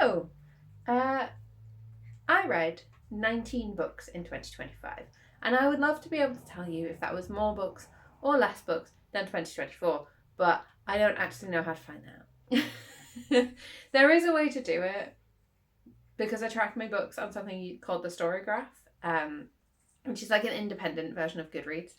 So, I read 19 books in 2025, and I would love to be able to tell you if that was more books or less books than 2024, but I don't actually know how to find that out. There is a way to do it because I track my books on something called the Storygraph, which is like an independent version of Goodreads.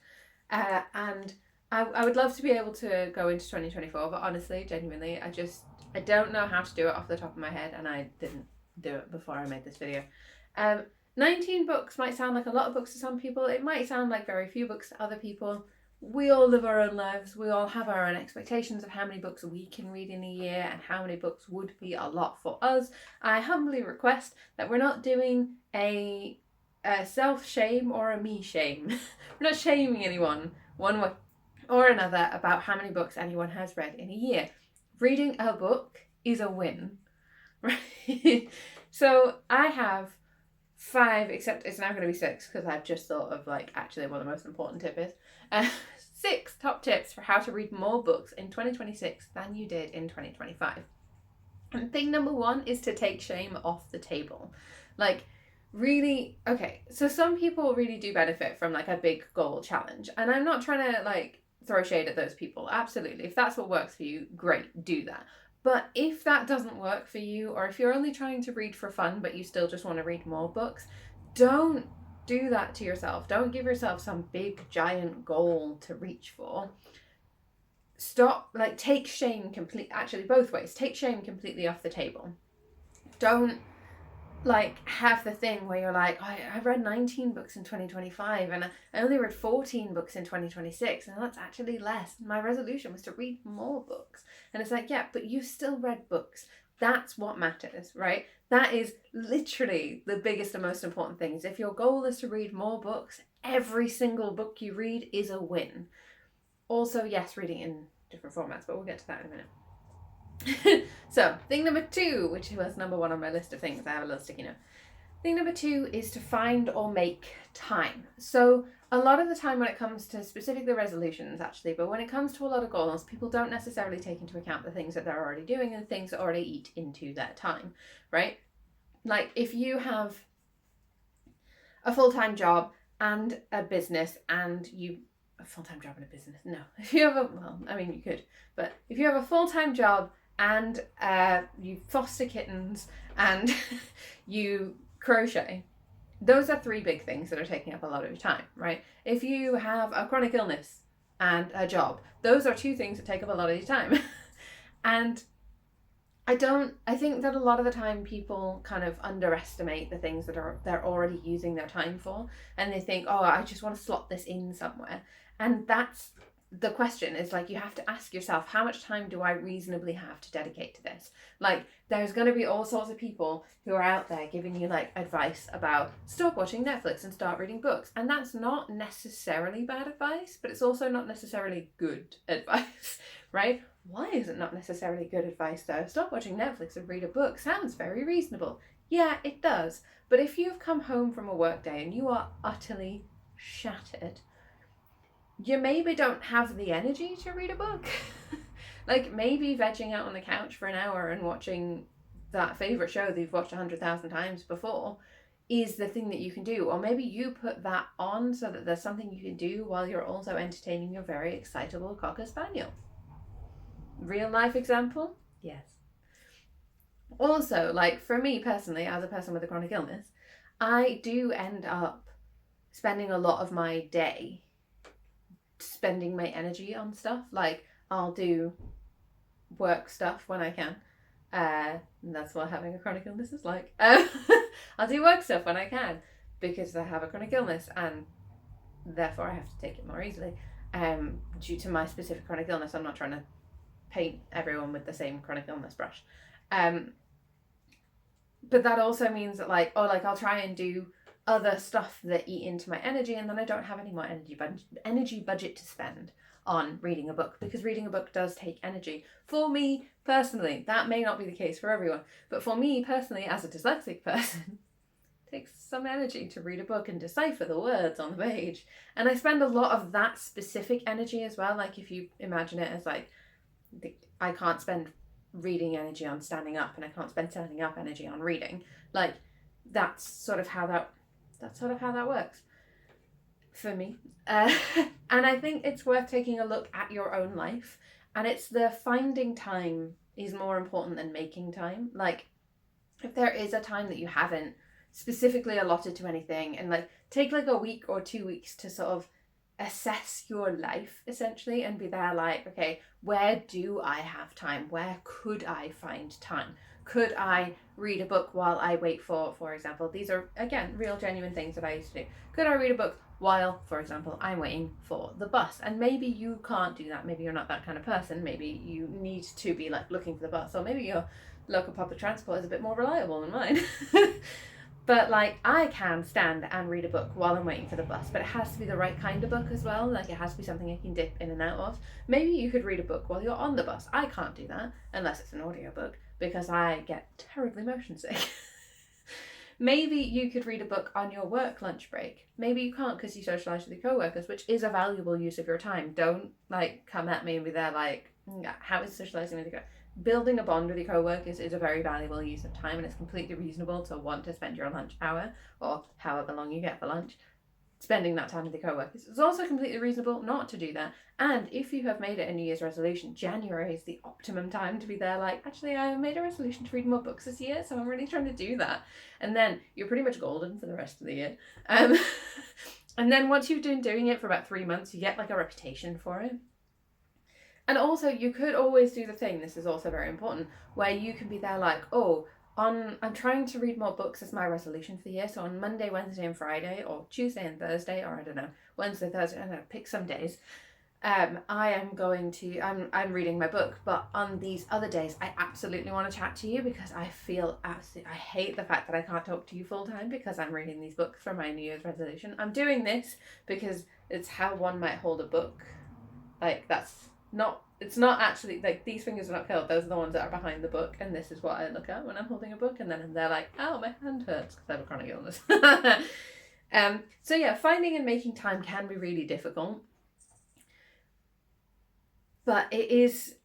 And I would love to be able to go into 2024, but honestly, genuinely, I don't know how to do it off the top of my head, and I didn't do it before I made this video. 19 books might sound like a lot of books to some people. It might sound like very few books to other people. We all live our own lives. We all have our own expectations of how many books we can read in a year and how many books would be a lot for us. I humbly request that we're not doing a self-shame or a me-shame. We're not shaming anyone one way or another about how many books anyone has read in a year. Reading a book is a win, right? So I have 5, except it's now going to be 6 because I've just thought of like actually what the most important tip is. 6 top tips for how to read more books in 2026 than you did in 2025. And thing number 1 is to take shame off the table. Like, really, okay, so some people really do benefit from like a big goal challenge, and I'm not trying to like throw shade at those people. Absolutely, if that's what works for you, great, do that. But if that doesn't work for you, or if you're only trying to read for fun but you still just want to read more books, don't do that to yourself. Don't give yourself some big giant goal to reach for. Stop, like, take shame actually both ways. Take shame completely off the table. Don't like have the thing where you're like, I read 19 books in 2025 and I only read 14 books in 2026, and that's actually less. My resolution was to read more books. And it's like, yeah, but you still read books. That's what matters, right? That is literally the biggest and most important thing. Is if your goal is to read more books, every single book you read is a win. Also, yes, reading in different formats, but we'll get to that in a minute. So, thing number 2, which was number 1 on my list of things, I have a little sticky note. Thing number 2 is to find or make time. So, a lot of the time when it comes to specifically resolutions, actually, but when it comes to a lot of goals, people don't necessarily take into account the things that they're already doing and the things that already eat into their time, right? Like, if you have a full-time job and a business and a full-time job and a business, no. If you have you could, but if you have a full-time job and you foster kittens and you crochet, those are 3 big things that are taking up a lot of your time, right? If you have a chronic illness and a job, those are 2 things that take up a lot of your time. And I think that a lot of the time people kind of underestimate the things that they're already using their time for, and they think, oh, I just want to slot this in somewhere. And that's the question, is like, you have to ask yourself, how much time do I reasonably have to dedicate to this? Like, there's going to be all sorts of people who are out there giving you like advice about stop watching Netflix and start reading books. And that's not necessarily bad advice, but it's also not necessarily good advice, right? Why is it not necessarily good advice though? Stop watching Netflix and read a book sounds very reasonable. Yeah, it does. But if you've come home from a work day and you are utterly shattered, you maybe don't have the energy to read a book. Like, maybe vegging out on the couch for an hour and watching that favourite show that you've watched 100,000 times before is the thing that you can do. Or maybe you put that on so that there's something you can do while you're also entertaining your very excitable Cocker Spaniel. Real life example? Yes. Also, like, for me personally, as a person with a chronic illness, I do end up spending a lot of my day spending my energy on stuff. Like, I'll do work stuff when I can. And that's what having a chronic illness is like. I'll do work stuff when I can because I have a chronic illness and therefore I have to take it more easily. Due to my specific chronic illness, I'm not trying to paint everyone with the same chronic illness brush. But that also means that I'll try and do other stuff that eat into my energy, and then I don't have any more energy budget to spend on reading a book, because reading a book does take energy. For me personally, that may not be the case for everyone, but for me personally, as a dyslexic person, it takes some energy to read a book and decipher the words on the page. And I spend a lot of that specific energy as well. Like, if you imagine it as like, I can't spend reading energy on standing up, and I can't spend standing up energy on reading. Like, that's sort of how that works for me. And I think it's worth taking a look at your own life, and it's the finding time is more important than making time. Like, if there is a time that you haven't specifically allotted to anything, and like take like a week or 2 weeks to sort of assess your life essentially, and be there like, okay, where do I have time? Where could I find time? Could I read a book while I wait for example, these are again real genuine things that I used to do. Could I read a book while, for example, I'm waiting for the bus? And maybe you can't do that. Maybe you're not that kind of person. Maybe you need to be like looking for the bus, or maybe your local public transport is a bit more reliable than mine. But like, I can stand and read a book while I'm waiting for the bus, but it has to be the right kind of book as well. Like, it has to be something I can dip in and out of. Maybe you could read a book while you're on the bus. I can't do that unless it's an audiobook, because I get terribly motion sick. Maybe you could read a book on your work lunch break. Maybe you can't because you socialise with your co-workers, which is a valuable use of your time. Don't like come at me and be there like, how is socialising with your co-workers? Building a bond with your co-workers is a very valuable use of time, and it's completely reasonable to want to spend your lunch hour, or however long you get for lunch, spending that time with your co-workers. It's also completely reasonable not to do that. And if you have made it a New Year's resolution, January is the optimum time to be there like, actually, I made a resolution to read more books this year, so I'm really trying to do that. And then you're pretty much golden for the rest of the year. And then once you've been doing it for about 3 months, you get like a reputation for it. And also, you could always do the thing, this is also very important, where you can be there like, oh, I'm trying to read more books as my resolution for the year. So on Monday, Wednesday and Friday, or Tuesday and Thursday, or I don't know, Wednesday, Thursday, I don't know, pick some days. I'm reading my book, but on these other days, I absolutely want to chat to you, because I hate the fact that I can't talk to you full time because I'm reading these books for my New Year's resolution. I'm doing this because it's how one might hold a book. Like, it's not actually, like, these fingers are not curled, those are the ones that are behind the book, and this is what I look at when I'm holding a book, and then they're like, oh, my hand hurts because I have a chronic illness. So yeah, finding and making time can be really difficult, but it is,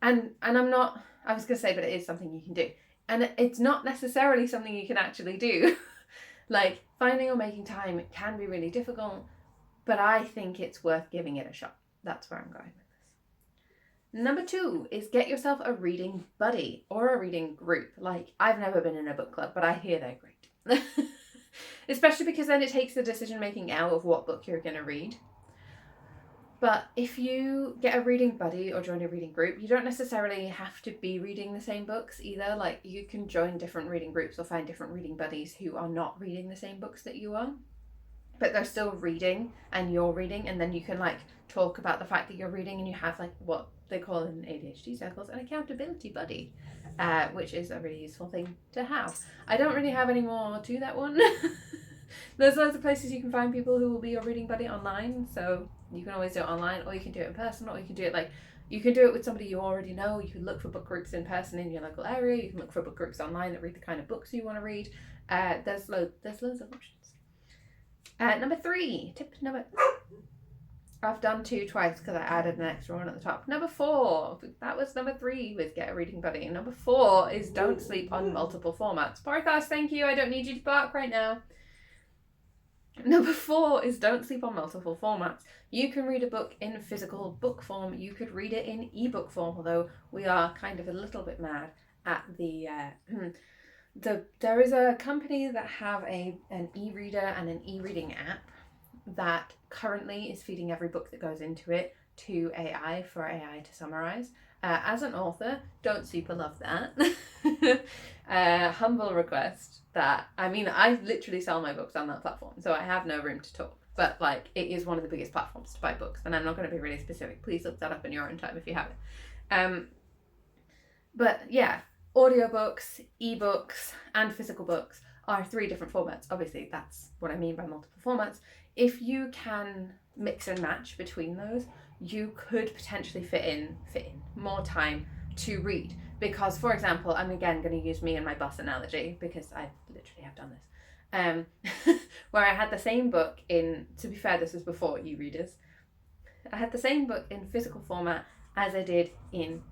and I was going to say, but it is something you can do, and it's not necessarily something you can actually do. Like, finding or making time can be really difficult, but I think it's worth giving it a shot. That's where I'm going with this. Number 2 is get yourself a reading buddy or a reading group. Like, I've never been in a book club, but I hear they're great. Especially because then it takes the decision making out of what book you're going to read. But if you get a reading buddy or join a reading group, you don't necessarily have to be reading the same books either. Like, you can join different reading groups or find different reading buddies who are not reading the same books that you are, but they're still reading and you're reading, and then you can like talk about the fact that you're reading, and you have like what they call in ADHD circles an accountability buddy, which is a really useful thing to have. I don't really have any more to that one. There's loads of places you can find people who will be your reading buddy online, so you can always do it online, or you can do it in person, or you can do it with somebody you already know. You can look for book groups in person in your local area. You can look for book groups online that read the kind of books you want to read. There's loads of options. Number 3, I've done 2 twice because I added an extra one at the top. Number 4, that was number 3 with get a reading buddy. Number 4 is don't sleep on multiple formats. Parthas, thank you, I don't need you to bark right now. Number 4 is don't sleep on multiple formats. You can read a book in physical book form. You could read it in ebook form, although we are kind of a little bit mad at there is a company that have an e-reader and an e-reading app that currently is feeding every book that goes into it to AI for AI to summarize. As an author, don't super love that. Humble request that, I literally sell my books on that platform, so I have no room to talk. But like, it is one of the biggest platforms to buy books, and I'm not going to be really specific. Please look that up in your own time if you have it. But yeah, audiobooks, ebooks, and physical books are 3 different formats. Obviously, that's what I mean by multiple formats. If you can mix and match between those, you could potentially fit in more time to read. Because, for example, I'm again going to use me and my bus analogy, because I literally have done this. Where I had the same book in, to be fair, this was before e-readers. I had the same book in physical format as I did in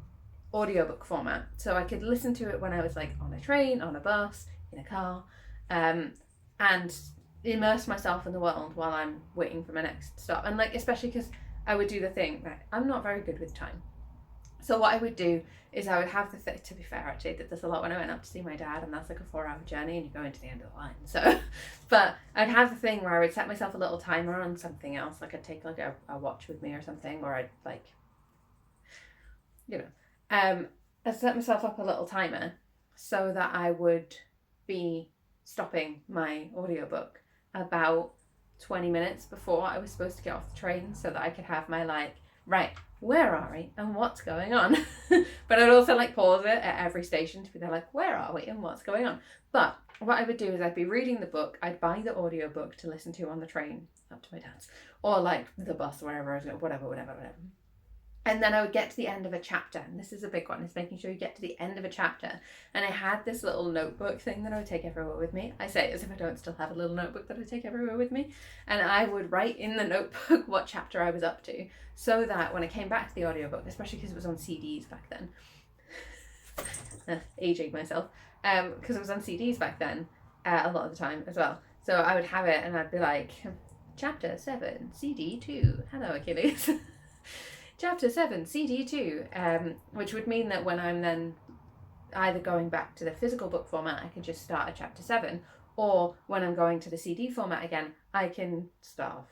audiobook format. So I could listen to it when I was like on a train, on a bus, in a car, and immerse myself in the world while I'm waiting for my next stop. And like, especially because I would do the thing, right, I'm not very good with time. So what I would do is I would have to be fair, actually, I did this a lot when I went up to see my dad, and that's like a 4-hour journey and you're going to the end of the line. So, but I'd have the thing where I would set myself a little timer on something else, like I'd take like a watch with me or something, or I'd like, I'd set myself up a little timer so that I would be stopping my audiobook about 20 minutes before I was supposed to get off the train, so that I could have my like, right, where are we and what's going on? But I'd also like pause it at every station to be there like, where are we and what's going on? But what I would do is I'd be reading the book, I'd buy the audiobook to listen to on the train up to my dad's, or like the bus, wherever I was going, whatever. And then I would get to the end of a chapter, and this is a big one, is making sure you get to the end of a chapter. And I had this little notebook thing that I would take everywhere with me. I say it as if I don't still have a little notebook that I take everywhere with me. And I would write in the notebook what chapter I was up to, so that when I came back to the audiobook, especially because it was on CDs back then, aging myself, because it was on CDs back then, a lot of the time as well. So I would have it and I'd be like, chapter 7, CD 2, hello Achilles. Chapter 7, CD 2, which would mean that when I'm then either going back to the physical book format, I can just start at chapter 7, or when I'm going to the CD format again, I can start off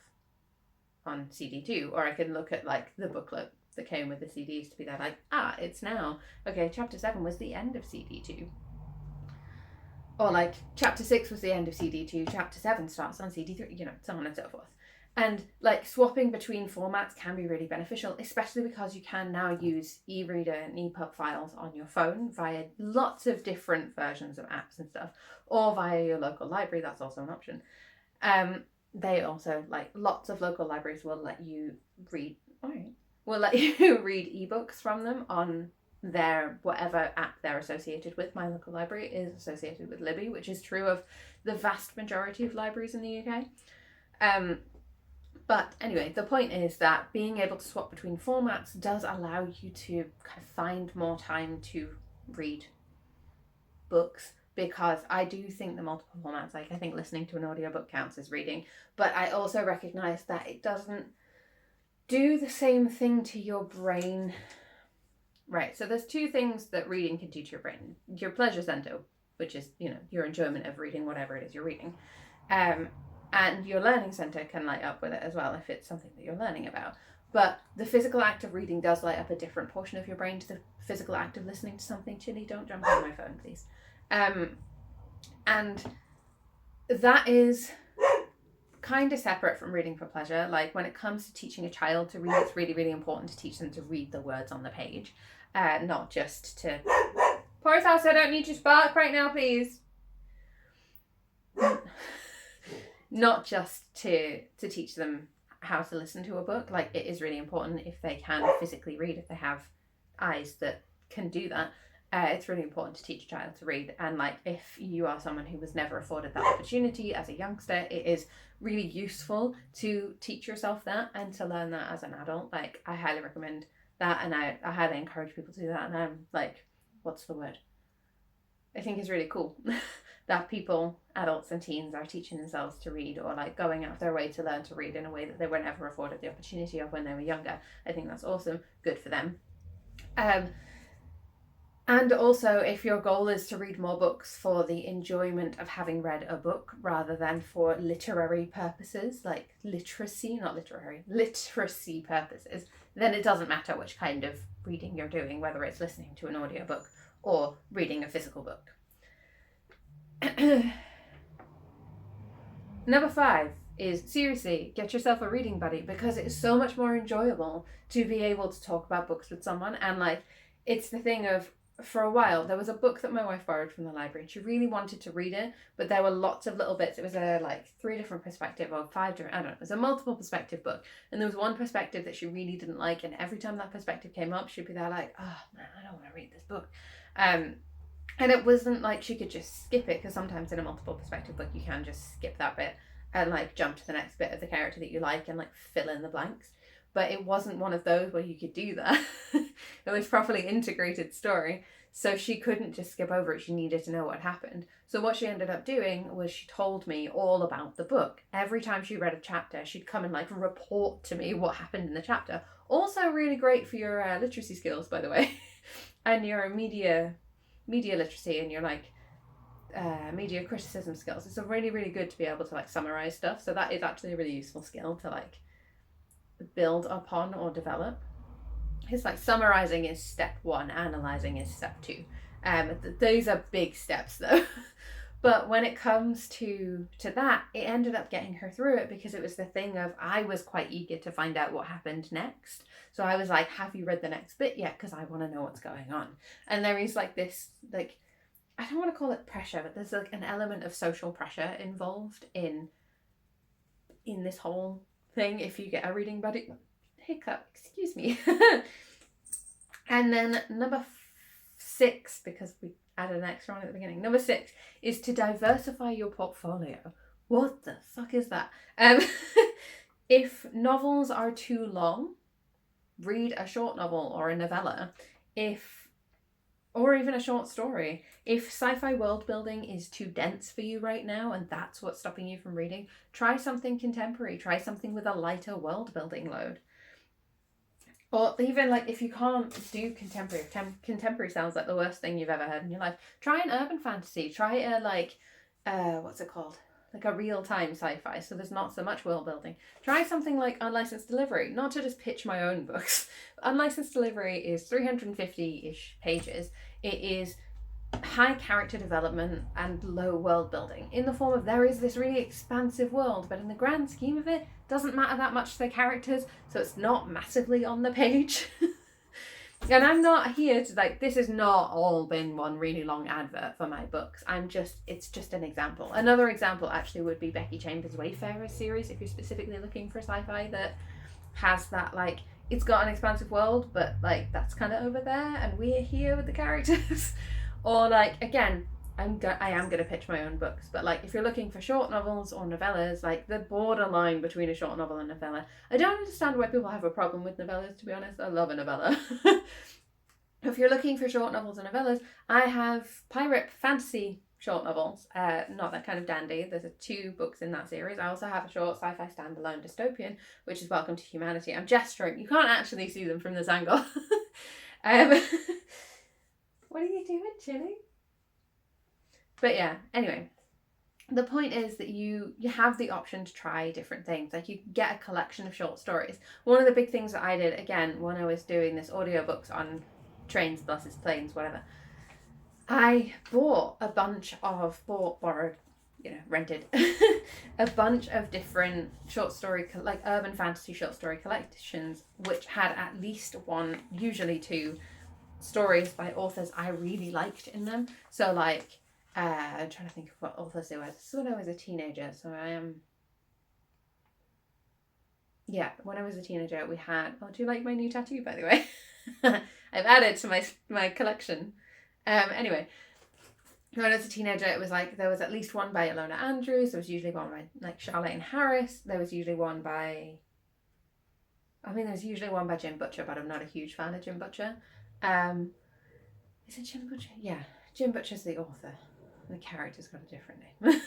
on CD 2, or I can look at like the booklet that came with the CDs to be there like, it's now, okay, chapter 7 was the end of CD 2. Or like, chapter 6 was the end of CD 2, chapter 7 starts on CD 3, so on and so forth. And like swapping between formats can be really beneficial, especially because you can now use e-reader and EPUB files on your phone via lots of different versions of apps and stuff, or via your local library. That's also an option. They also, like, lots of local libraries will let you read ebooks from them on their whatever app they're associated with. My local library is associated with Libby, which is true of the vast majority of libraries in the UK. But anyway, the point is that being able to swap between formats does allow you to kind of find more time to read books, because I do think the multiple formats, like I think listening to an audiobook counts as reading, but I also recognise that it doesn't do the same thing to your brain. Right, so there's two things that reading can do to your brain. Your pleasure centre, which is, your enjoyment of reading whatever it is you're reading. And your learning centre can light up with it as well if it's something that you're learning about. But the physical act of reading does light up a different portion of your brain to the physical act of listening to something. Chili, don't jump on my phone, please. And that is kind of separate from reading for pleasure. Like when it comes to teaching a child to read, it's really, really important to teach them to read the words on the page, not just to... Poor house, I don't need you to bark right now, please. Not just to teach them how to listen to a book. Like, it is really important if they can physically read, if they have eyes that can do that. It's really important to teach a child to read. And like, if you are someone who was never afforded that opportunity as a youngster, it is really useful to teach yourself that and to learn that as an adult. Like, I highly recommend that, and I highly encourage people to do that. And I'm like, what's the word? I think it's really cool that people, adults and teens, are teaching themselves to read, or like going out of their way to learn to read in a way that they were never afforded the opportunity of when they were younger. I think that's awesome. Good for them. And also, if your goal is to read more books for the enjoyment of having read a book rather than for literary purposes, like literacy purposes, then it doesn't matter which kind of reading you're doing, whether it's listening to an audiobook or reading a physical book. Number 5 is, seriously, get yourself a reading buddy, because it's so much more enjoyable to be able to talk about books with someone. And like, it's the thing of, for a while, there was a book that my wife borrowed from the library, and she really wanted to read it, but there were lots of little bits. It was a 3 different perspective, or 5 different, I don't know, it was a multiple perspective book, and there was one perspective that she really didn't like, and every time that perspective came up, she'd be there like, oh man, I don't want to read this book. And it wasn't like she could just skip it, because sometimes in a multiple perspective book you can just skip that bit and like jump to the next bit of the character that you like and like fill in the blanks. but it wasn't one of those where you could do that. It was properly integrated story. So she couldn't just skip over it. She needed to know what happened. So what she ended up doing was she told me all about the book. Every time she read a chapter, she'd come and like report to me what happened in the chapter. Also really great for your literacy skills, by the way, and your media literacy and your like media criticism skills. It's a really, really good to be able to like summarize stuff. So that is actually a really useful skill to like build upon or develop. It's like summarizing is step 1, analyzing is step 2. Those are big steps though. But when it comes to that, it ended up getting her through it because it was the thing of I was quite eager to find out what happened next. So I was like, have you read the next bit yet? Because I want to know what's going on. And there is like this, like, I don't want to call it pressure, but there's like an element of social pressure involved in this whole thing. If you get a reading buddy, hiccup, excuse me. And then number 6, because we added an extra on at the beginning, number 6 is to diversify your portfolio. What the fuck is that? If novels are too long, read a short novel or a novella. Or even a short story. If sci-fi world building is too dense for you right now and that's what's stopping you from reading, try something contemporary. Try something with a lighter world building load. Or even like if you can't do contemporary, contemporary sounds like the worst thing you've ever heard in your life. Try an urban fantasy. Try a like, what's it called? Like a real-time sci-fi, so there's not so much world building. Try something like Unlicensed Delivery, not to just pitch my own books. Unlicensed Delivery is 350-ish pages. It is high character development and low world building in the form of there is this really expansive world, but in the grand scheme of it, doesn't matter that much to the characters, so it's not massively on the page. And I'm not here to like, this has not all been one really long advert for my books. It's just an example. Another example actually would be Becky Chambers' Wayfarer series, if you're specifically looking for sci-fi that has that like, it's got an expansive world, but like that's kind of over there and we're here with the characters. Or like, again, I am going to pitch my own books, but like if you're looking for short novels or novellas, like the borderline between a short novel and novella, I don't understand why people have a problem with novellas, to be honest. I love a novella. If you're looking for short novels and novellas, I have pirate fantasy short novels, not that kind of dandy. There's 2 books in that series. I also have a short sci-fi standalone dystopian, which is Welcome to Humanity. I'm gesturing. You can't actually see them from this angle. What are you doing, Chili? But yeah, anyway, the point is that you have the option to try different things. Like you get a collection of short stories. One of the big things that I did, again, when I was doing this audiobooks on trains, buses, planes, whatever, I bought a bunch of, borrowed, rented, a bunch of different short story, like urban fantasy short story collections, which had at least 1, usually 2, stories by authors I really liked in them. So like, I'm trying to think of what authors they were. This is when I was a teenager, so I am... Yeah, when I was a teenager, we had... Oh, do you like my new tattoo, by the way? I've added to my collection. Anyway, when I was a teenager, it was like, there was at least one by Ilona Andrews. There was usually one by, like, Charlotte Harris. There was usually one by... there's usually one by Jim Butcher, but I'm not a huge fan of Jim Butcher. Is it Jim Butcher? Yeah, Jim Butcher's the author. The character's got a different name.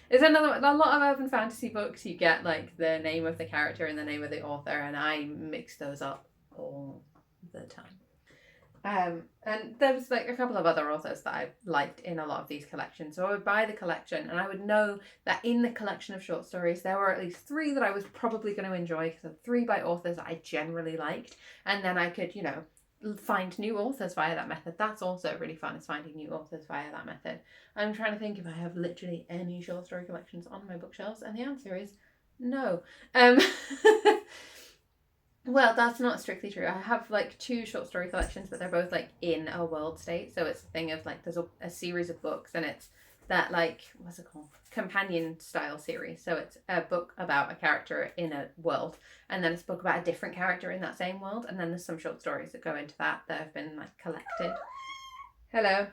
It's a lot of urban fantasy books, you get like the name of the character and the name of the author, and I mix those up all the time. And there was like a couple of other authors that I liked in a lot of these collections. So I would buy the collection and I would know that in the collection of short stories, there were at least 3 that I was probably going to enjoy because of 3 by authors that I generally liked. And then I could, find new authors via that method. That's also really fun, is finding new authors via that method. I'm trying to think if I have literally any short story collections on my bookshelves, and the answer is no. Well, that's not strictly true. I have like 2 short story collections, but they're both like in a world state. So it's a thing of like, there's a series of books and it's that like, what's it called? Companion style series. So it's a book about a character in a world, and then it's a book about a different character in that same world, and then there's some short stories that go into that have been like collected. Hello.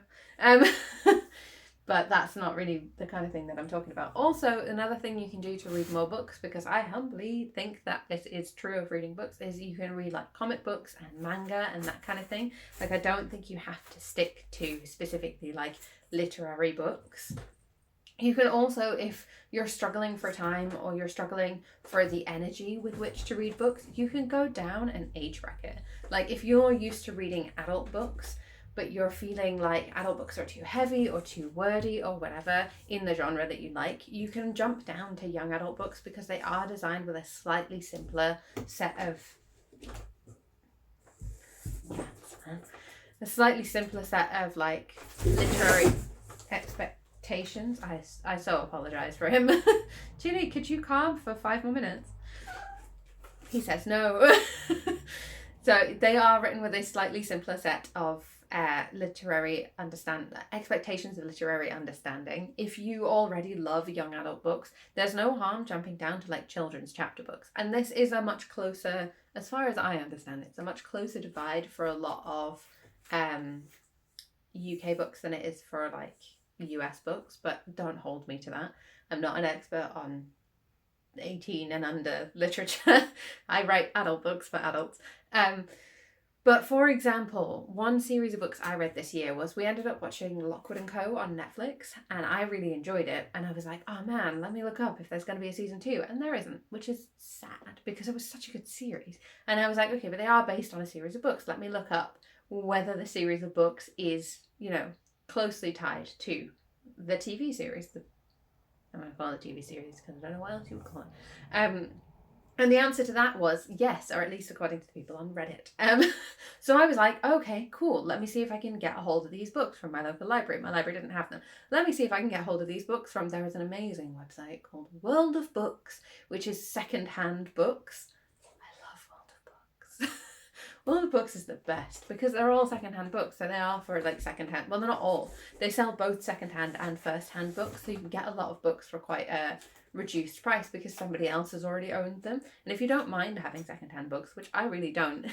But that's not really the kind of thing that I'm talking about. Also, another thing you can do to read more books, because I humbly think that this is true of reading books, is you can read like comic books and manga and that kind of thing. Like, I don't think you have to stick to specifically like literary books. You can also, if you're struggling for time or you're struggling for the energy with which to read books, you can go down an age bracket. Like, if you're used to reading adult books, but you're feeling like adult books are too heavy or too wordy or whatever in the genre that you like, you can jump down to young adult books, because they are designed with a slightly simpler set of like literary expectations. I so apologize for him. Ginny, could you calm for 5 more minutes? He says no. So they are written with a slightly simpler set of expectations of literary understanding. If you already love young adult books, there's no harm jumping down to like children's chapter books. And this is a much closer, as far as I understand, it's a much closer divide for a lot of UK books than it is for like US books, but don't hold me to that. I'm not an expert on 18 and under literature. I write adult books for adults. But for example, one series of books I read this year was, we ended up watching Lockwood & Co. on Netflix, and I really enjoyed it. And I was like, oh man, let me look up if there's going to be a season 2. And there isn't, which is sad, because it was such a good series. And I was like, okay, but they are based on a series of books. Let me look up whether the series of books is, you know, closely tied to the TV series. I'm going to call it TV series because I don't know what else you would call it. And the answer to that was yes, or at least according to the people on Reddit. So I was like, okay, cool. Let me see if I can get a hold of these books from my local library. My library didn't have them. Let me see if I can get a hold of these books from, there is an amazing website called World of Books, which is secondhand books. I love World of Books. World of Books is the best because they're all secondhand books. So they are for like secondhand. Well, they're not all. They sell both secondhand and firsthand books. So you can get a lot of books for quite a reduced price because somebody else has already owned them. And if you don't mind having secondhand books, which I really don't,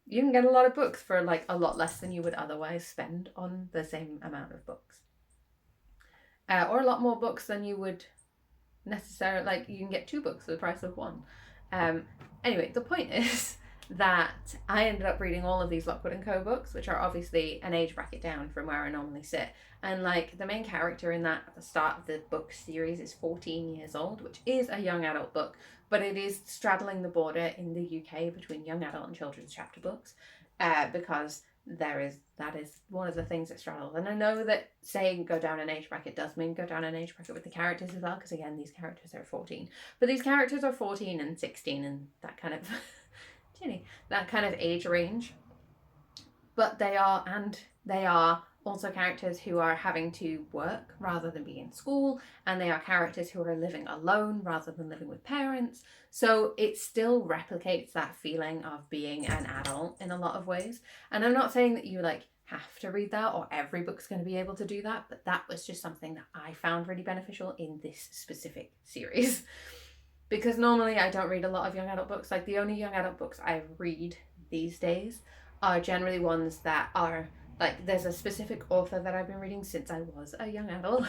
you can get a lot of books for like a lot less than you would otherwise spend on the same amount of books. Or a lot more books than you would necessarily, like you can get 2 books for the price of 1. Anyway, the point is that I ended up reading all of these Lockwood & Co. books, which are obviously an age bracket down from where I normally sit. And like the main character in that at the start of the book series is 14 years old, which is a young adult book, but it is straddling the border in the UK between young adult and children's chapter books, because that is one of the things that straddles. And I know that saying go down an age bracket does mean go down an age bracket with the characters as well, because again, these characters are 14. But these characters are 14 and 16 and that kind of that kind of age range. But they are also characters who are having to work rather than be in school, and they are characters who are living alone rather than living with parents. So it still replicates that feeling of being an adult in a lot of ways. And I'm not saying that you like have to read that or every book's going to be able to do that, but that was just something that I found really beneficial in this specific series. Because normally I don't read a lot of young adult books. Like the only young adult books I read these days are generally ones that are like, there's a specific author that I've been reading since I was a young adult.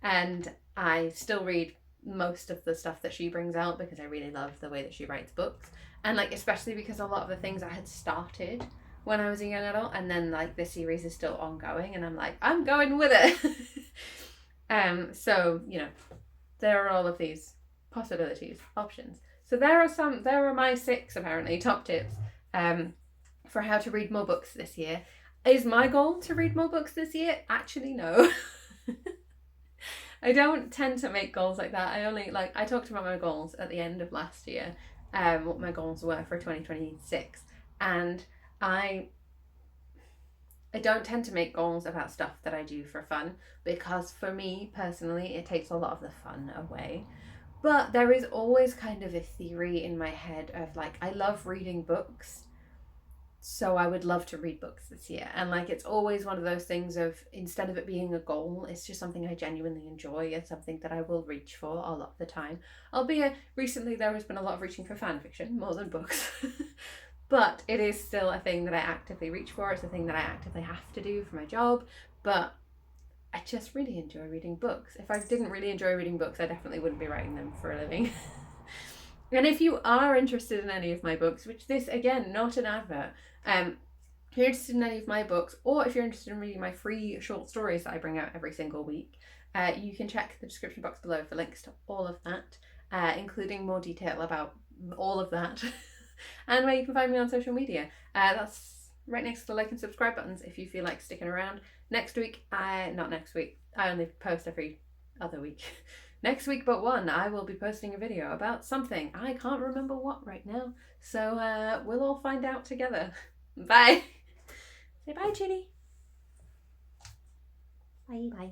And I still read most of the stuff that she brings out because I really love the way that she writes books. And like, especially because a lot of the things I had started when I was a young adult, and then like the series is still ongoing and I'm like, I'm going with it. So, you know, there are all of these possibilities, options. So there are my 6 apparently top tips for how to read more books this year. Is my goal to read more books this year? Actually, no. I don't tend to make goals like that. I talked about my goals at the end of last year, what my goals were for 2026, and I don't tend to make goals about stuff that I do for fun, because for me personally it takes a lot of the fun away. But there is always kind of a theory in my head of like, I love reading books, so I would love to read books this year. And like, it's always one of those things of, instead of it being a goal, it's just something I genuinely enjoy and something that I will reach for a lot of the time. Albeit recently there has been a lot of reaching for fan fiction more than books. But it is still a thing that I actively reach for. It's a thing that I actively have to do for my job. But I just really enjoy reading books. If I didn't really enjoy reading books, I definitely wouldn't be writing them for a living. And if you are interested in any of my books, which this, again, not an advert, if you're interested in any of my books, or if you're interested in reading my free short stories that I bring out every single week, you can check the description box below for links to all of that, including more detail about all of that, and where you can find me on social media. That's right next to the like and subscribe buttons if you feel like sticking around. Not next week, I only post every other week. Next week but one, I will be posting a video about something. I can't remember what right now, so we'll all find out together. Bye! Say bye, Ginny. Bye.